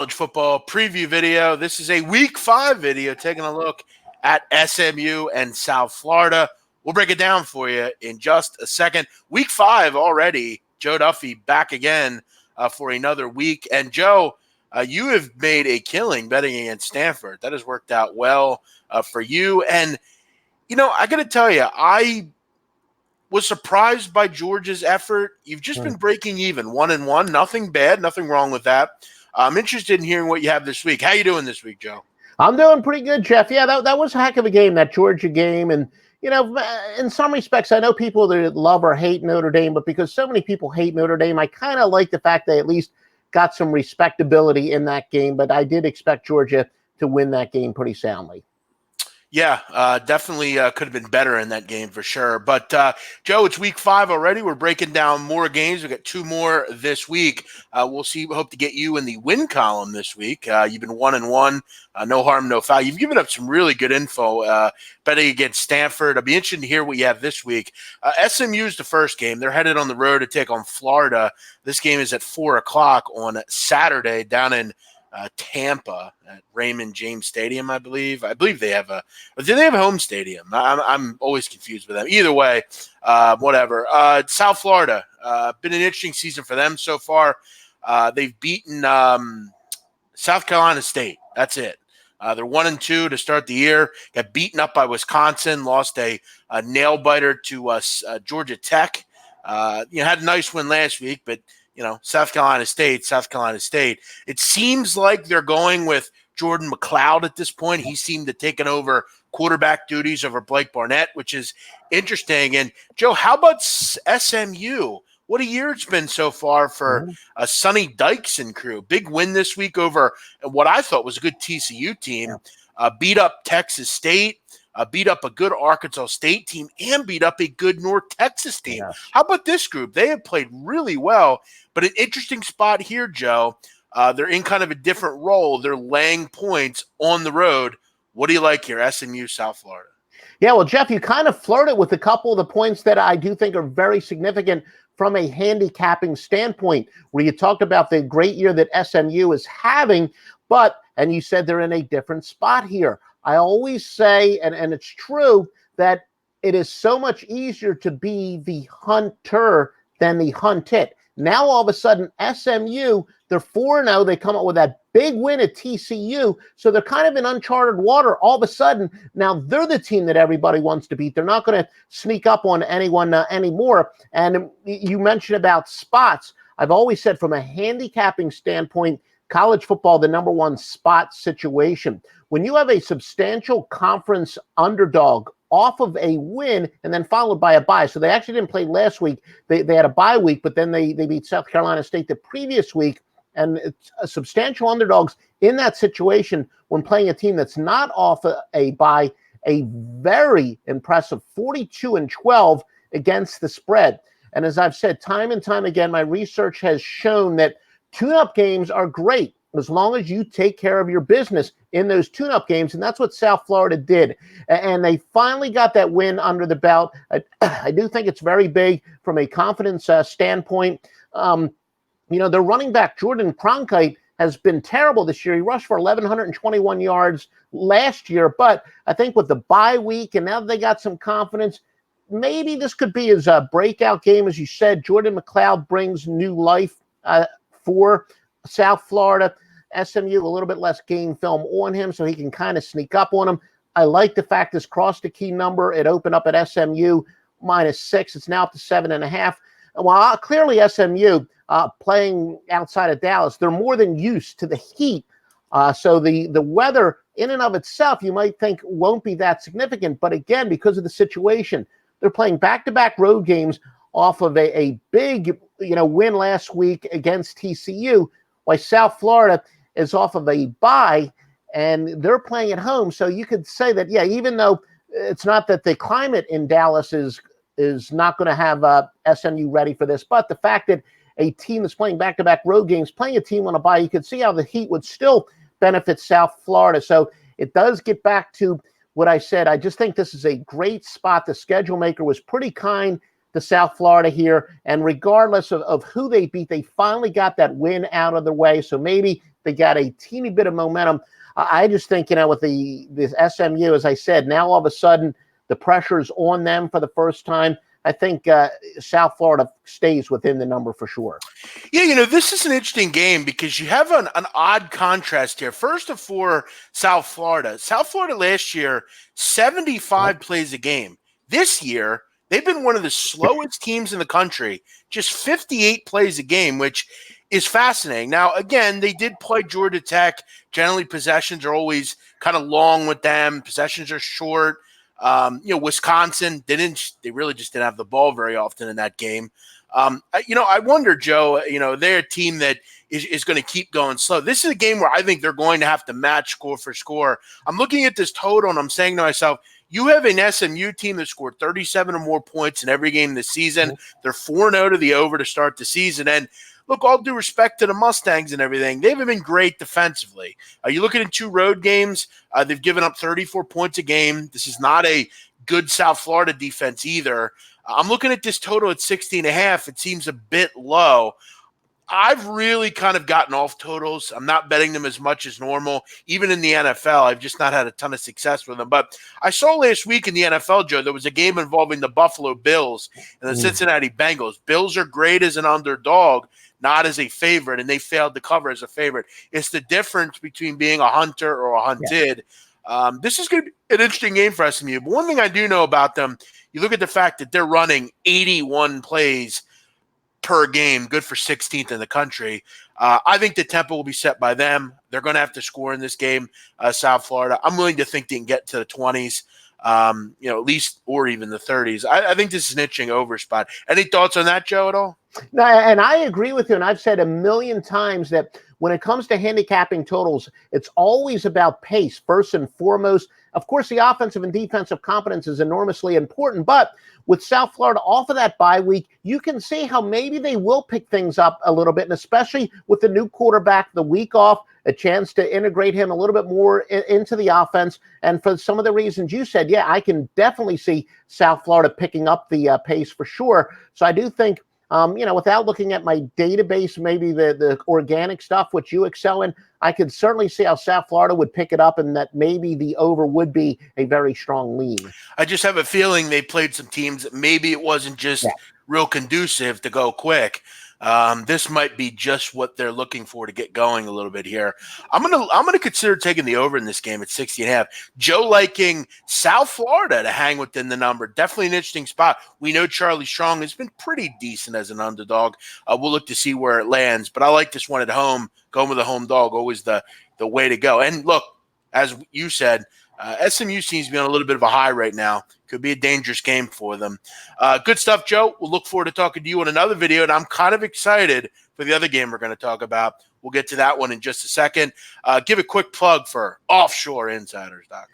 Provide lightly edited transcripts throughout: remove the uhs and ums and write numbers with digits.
College football preview video. This is a week 5 video taking a look at SMU and South Florida. We'll break it down for you in just a second. Week 5 already. Joe Duffy back again for another week. And Joe, you have made a killing betting against Stanford. That has worked out well for you. And, you know, I got to tell you, I was surprised by Georgia's effort. You've just been breaking even, 1-1. Nothing bad, nothing wrong with that. I'm interested in hearing what you have this week. How you doing this week, Joe? I'm doing pretty good, Jeff. Yeah, that was a heck of a game, that Georgia game. And, you know, in some respects, I know people that love or hate Notre Dame, but because so many people hate Notre Dame, I kind of like the fact they at least got some respectability in that game. But I did expect Georgia to win that game pretty soundly. Yeah, definitely could have been better in that game for sure. But, Joe, it's week 5 already. We're breaking down more games. We've got 2 more this week. We'll see. We hope to get you in the win column this week. You've been 1-1, no harm, no foul. You've given up some really good info betting against Stanford. I'd be interested to hear what you have this week. SMU is the first game. They're headed on the road to take on Florida. This game is at 4 o'clock on Saturday down in Tampa at Raymond James Stadium, I believe. I believe they have do they have a home stadium? I'm always confused with them. Either way, whatever. South Florida, been an interesting season for them so far. They've beaten South Carolina State. That's it. They're 1-2 to start the year. Got beaten up by Wisconsin. Lost a nail biter to Georgia Tech. Had a nice win last week, but South Carolina State. It seems like they're going with Jordan McLeod at this point. He seemed to taken over quarterback duties over Blake Barnett, which is interesting. And, Joe, how about SMU? What a year it's been so far for Sonny Dykes and crew. Big win this week over what I thought was a good TCU team. Beat up Texas State. Beat up a good Arkansas State team and beat up a good North Texas team. Yes. How about this group? They have played really well, but an interesting spot here, Joe. They're in kind of a different role. They're laying points on the road. What do you like here, SMU, South Florida? Yeah, well, Jeff, you kind of flirted with a couple of the points that I do think are very significant from a handicapping standpoint, where you talked about the great year that SMU is having, and you said they're in a different spot here. I always say, and it's true, that it is so much easier to be the hunter than the hunted. Now, all of a sudden, SMU, they're 4-0. They come up with that big win at TCU. So they're kind of in uncharted water. All of a sudden, now they're the team that everybody wants to beat. They're not going to sneak up on anyone anymore. And you mentioned about spots. I've always said from a handicapping standpoint, college football, the number one spot situation. When you have a substantial conference underdog off of a win and then followed by a bye. So they actually didn't play last week. They had a bye week, but then they beat South Carolina State the previous week. And it's substantial underdogs in that situation when playing a team that's not off a bye, a very impressive 42-12 against the spread. And as I've said time and time again, my research has shown that tune-up games are great as long as you take care of your business in those tune-up games, and that's what South Florida did. And they finally got that win under the belt. I do think it's very big from a confidence standpoint. Their running back, Jordan Cronkite, has been terrible this year. He rushed for 1,121 yards last year, but I think with the bye week and now that they got some confidence, maybe this could be his breakout game. As you said, Jordan McLeod brings new life for South Florida. SMU, a little bit less game film on him, so he can kind of sneak up on him. I like the fact this crossed the key number. It opened up at SMU -6. It's now up to 7.5. While clearly SMU playing outside of Dallas, they're more than used to the heat. So the weather in and of itself, you might think won't be that significant. But again, because of the situation, they're playing back-to-back road games off of a big win last week against TCU, while South Florida is off of a bye, and they're playing at home. So you could say that, yeah, even though it's not that the climate in Dallas is not going to have SMU ready for this, but the fact that a team that's playing back-to-back road games, playing a team on a bye, you could see how the heat would still benefit South Florida. So it does get back to what I said. I just think this is a great spot. The schedule maker was pretty kind to South Florida here, and regardless of who they beat, they finally got that win out of the way. So maybe They got a teeny bit of momentum. I just think, with this SMU, as I said, now all of a sudden the pressure's on them for the first time. I think South Florida stays within the number for sure. Yeah, this is an interesting game because you have an odd contrast here. First of all, South Florida. South Florida last year, 75 plays a game. This year, they've been one of the slowest teams in the country, just 58 plays a game, which is fascinating. Now, again, they did play Georgia Tech. Generally, possessions are always kind of long with them. Possessions are short. Wisconsin they really just didn't have the ball very often in that game. I wonder, Joe, they're a team that is going to keep going slow. This is a game where I think they're going to have to match score for score. I'm looking at this total and I'm saying to myself, you have an SMU team that scored 37 or more points in every game this season. They're 4-0 to the over to start the season. And look, all due respect to the Mustangs and everything, they haven't been great defensively. You're looking at 2 road games. They've given up 34 points a game. This is not a good South Florida defense either. I'm looking at this total at 60.5. It seems a bit low. I've really kind of gotten off totals. I'm not betting them as much as normal. Even in the NFL, I've just not had a ton of success with them. But I saw last week in the NFL, Joe, there was a game involving the Buffalo Bills and the Cincinnati Bengals. Bills are great as an underdog, not as a favorite, and they failed to cover as a favorite. It's the difference between being a hunter or a hunted. Yeah. This is going to be an interesting game for SMU. But one thing I do know about them, you look at the fact that they're running 81 plays per game, good for 16th in the country. I think the tempo will be set by them. They're going to have to score in this game, South Florida. I'm willing to think they can get to the 20s, at least, or even the 30s. I think this is an itching over spot. Any thoughts on that, Joe, at all? No, and I agree with you. And I've said a million times that when it comes to handicapping totals, it's always about pace, first and foremost. Of course, the offensive and defensive competence is enormously important, but with South Florida off of that bye week, you can see how maybe they will pick things up a little bit, and especially with the new quarterback, the week off, a chance to integrate him a little bit more into the offense. And for some of the reasons you said, yeah, I can definitely see South Florida picking up the pace for sure. So I do think, without looking at my database, maybe the organic stuff, which you excel in, I could certainly see how South Florida would pick it up and that maybe the over would be a very strong lean. I just have a feeling they played some teams that maybe it wasn't just real conducive to go quick. This might be just what they're looking for to get going a little bit here. I'm gonna consider taking the over in this game at 60.5. Joe liking South Florida to hang within the number. Definitely an interesting spot. We know Charlie Strong has been pretty decent as an underdog. We'll look to see where it lands, but I like this one at home. Going with a home dog, always the way to go. And look, as you said, SMU seems to be on a little bit of a high right now. Could be a dangerous game for them. Good stuff, Joe. We'll look forward to talking to you on another video, and I'm kind of excited for the other game we're going to talk about. We'll get to that one in just a second. Give a quick plug for offshoreinsiders.com.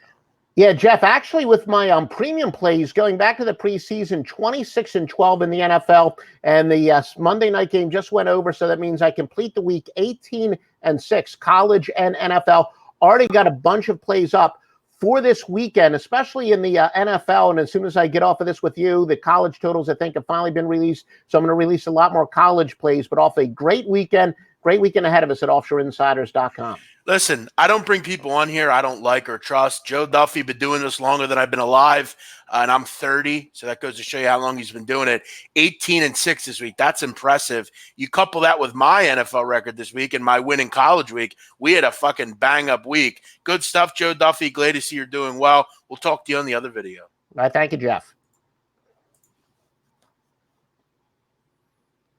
Yeah, Jeff, actually with my premium plays, going back to the preseason, 26-12 in the NFL, and the Monday night game just went over, so that means I complete the week 18-6, college and NFL. Already got a bunch of plays up for this weekend, especially in the NFL. And as soon as I get off of this with you, the college totals, I think, have finally been released. So I'm going to release a lot more college plays, but off a great weekend ahead of us at offshoreinsiders.com. Listen, I don't bring people on here I don't like or trust. Joe Duffy been doing this longer than I've been alive, and I'm 30, so that goes to show you how long he's been doing it. 18-6 this week. That's impressive. You couple that with my NFL record this week and my win in college week, we had a fucking bang-up week. Good stuff, Joe Duffy. Glad to see you're doing well. We'll talk to you on the other video. All right, thank you, Jeff.